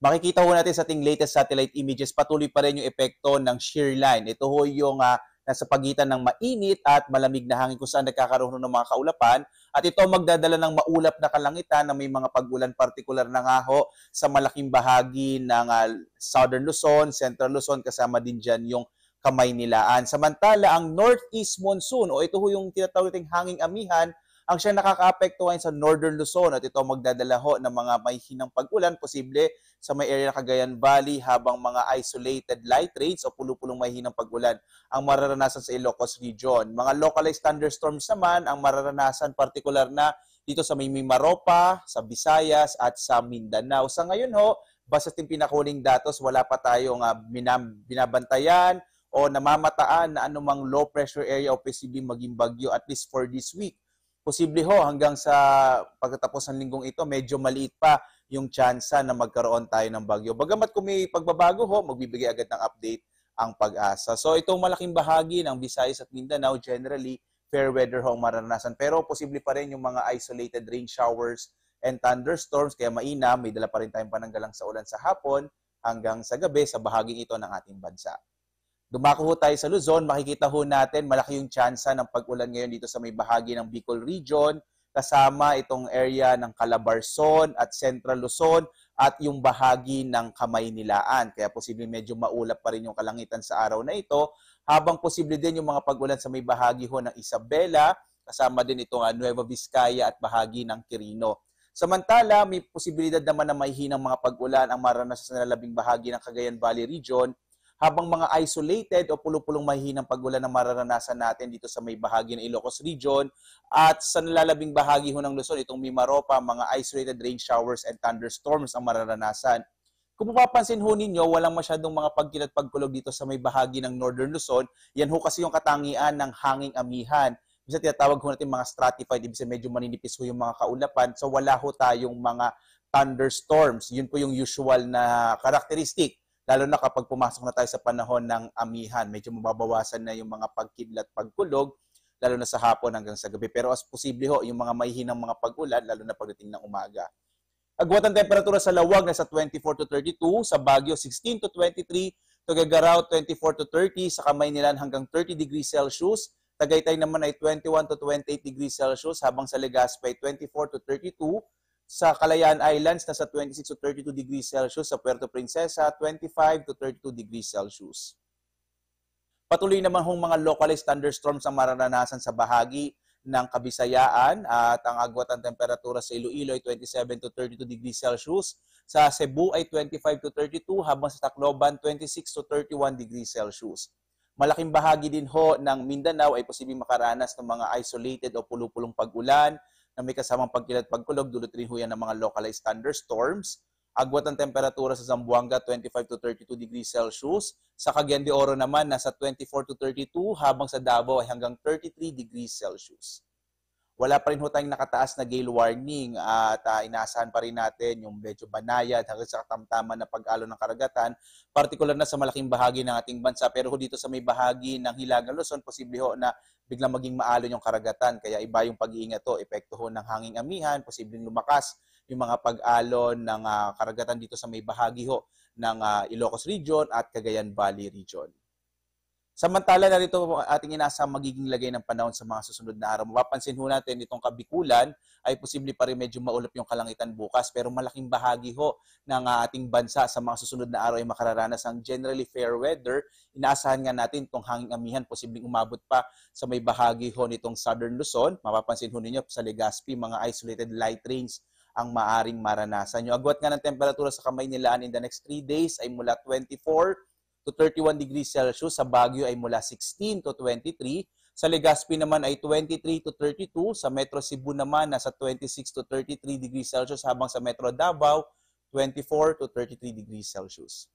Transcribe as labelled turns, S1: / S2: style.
S1: Makikita ho natin sa ating latest satellite images, patuloy pa rin yung epekto ng shear line. Ito ho yung nasa pagitan ng mainit at malamig na hangin kung saan nagkakaroon ng mga kaulapan. At ito magdadala ng maulap na kalangitan na may mga pag-ulan partikular na nga ho sa malaking bahagi ng Southern Luzon, Central Luzon, kasama din dyan yung Kamaynilaan. Samantala, ang northeast monsoon o ito ho yung tinatawag nating hanging amihan, ang siya nakakaapektuhan sa Northern Luzon at ito magdadala ho ng mga may hinang pag-ulan, posible sa may area ng Cagayan Valley, habang mga isolated light rains o pulupulong may hinang pag-ulan ang mararanasan sa Ilocos Region. Mga localized thunderstorms naman ang mararanasan partikular na dito sa may Mimaropa, sa Visayas at sa Mindanao. Sa ngayon ho, basta yung pinakuling datos, wala pa tayong binabantayan o namamataan na anumang low pressure area o posibleng maging bagyo at least for this week. Posible ho hanggang sa pagkatapos ng linggong ito, medyo maliit pa yung tsansa na magkaroon tayo ng bagyo. Bagamat kung may pagbabago ho, magbibigay agad ng update ang Pag-asa. So itong malaking bahagi ng Visayas at Mindanao, generally, fair weather ho ang maranasan. Pero posible pa rin yung mga isolated rain showers and thunderstorms. Kaya mainam, may dala pa rin tayong pananggalang sa ulan sa hapon hanggang sa gabi sa bahaging ito ng ating bansa. Dumako ho tayo sa Luzon, makikita ho natin malaki yung tsansa ng pag-ulan ngayon dito sa may bahagi ng Bicol Region, kasama itong area ng Calabarzon at Central Luzon at yung bahagi ng Kamaynilaan. Kaya posibleng medyo maulap pa rin yung kalangitan sa araw na ito, habang posible din yung mga pag-ulan sa may bahagi ho ng Isabela, kasama din itong Nueva Vizcaya at bahagi ng Quirino. Samantala, may posibilidad naman na may hinang mga pag-ulan ang maranasan sa labing bahagi ng Cagayan Valley Region, habang mga isolated o pulupulong mahihinang pag-ulan na mararanasan natin dito sa may bahagi ng Ilocos Region at sa nalalabing bahagi ho ng Luzon, itong Mimaropa, mga isolated rain showers and thunderstorms ang mararanasan. Kung mapapansin ho ninyo, walang masyadong mga pagkilat pagkulog dito sa may bahagi ng Northern Luzon. Yan ho kasi yung katangian ng hanging amihan. Bisa tinatawag ho natin mga stratified, ibig sabihin medyo maninipis ho yung mga kaulapan, so wala ho tayong mga thunderstorms. Yun po yung usual na karakteristik. Lalo na kapag pumasok na tayo sa panahon ng amihan, medyo mababawasan na yung mga pagkidlat, pagkulog, lalo na sa hapon hanggang sa gabi. Pero as posible ho, yung mga mahihinang mga pag-ulan, lalo na pagdating ng umaga. Agwat ang temperatura sa Lawag nasa 24 to 32, sa Baguio 16 to 23, Tuguegarao 24 to 30, sa Kamaynilan hanggang 30 degrees Celsius, Tagaytay naman ay 21 to 28 degrees Celsius, habang sa Legazpi ay 24 to 32, sa Kalayaan Islands, nasa 26 to 32 degrees Celsius. Sa Puerto Princesa, 25 to 32 degrees Celsius. Patuloy naman hong mga localized thunderstorms ang mararanasan sa bahagi ng Kabisayaan at ang agwat ang temperatura sa Iloilo ay 27 to 32 degrees Celsius. Sa Cebu ay 25 to 32, habang sa Tacloban 26 to 31 degrees Celsius. Malaking bahagi din ho ng Mindanao ay posibleng makaranas ng mga isolated o pulupulong pag-ulan na may kasamang pagkilat pagkulog, dulot rin ho yan ng mga localized thunderstorms. Agwat ang temperatura sa Zamboanga, 25 to 32 degrees Celsius. Sa Cagayan de Oro naman, nasa 24 to 32, habang sa Davao ay hanggang 33 degrees Celsius. Wala pa rin ho tayong nakataas na gale warning at inaasahan pa rin natin yung medyo banayad hanggang sa katamtaman na pag-alon ng karagatan, partikular na sa malaking bahagi ng ating bansa. Pero ho dito sa may bahagi ng Hilagang Luzon, posible ho na biglang maging maalon yung karagatan. Kaya iba yung pag-iingat to, epekto ho ng hanging amihan, posibleng lumakas yung mga pag-alon ng karagatan dito sa may bahagi ho ng Ilocos Region at Cagayan Valley Region. Samantala, narito po ating inasang magiging lagay ng panahon sa mga susunod na araw. Mapapansin ho natin itong Kabikulan ay posible pa rin medyo maulap yung kalangitan bukas, pero malaking bahagi ho ng ating bansa sa mga susunod na araw ay makararanas ng generally fair weather. Inaasahan nga natin itong hanging amihan, posibleng umabot pa sa may bahagi ho nitong Southern Luzon. Mapapansin ho ninyo sa Legazpi, mga isolated light rains ang maaring maranasan. Yung agwat nga ng temperatura sa Kamaynilaan in the next 3 days ay mula 24 to 31 degrees Celsius. Sa Baguio ay mula 16 to 23. Sa Legazpi naman ay 23 to 32. Sa Metro Cebu naman nasa 26 to 33 degrees Celsius, habang sa Metro Davao 24 to 33 degrees Celsius.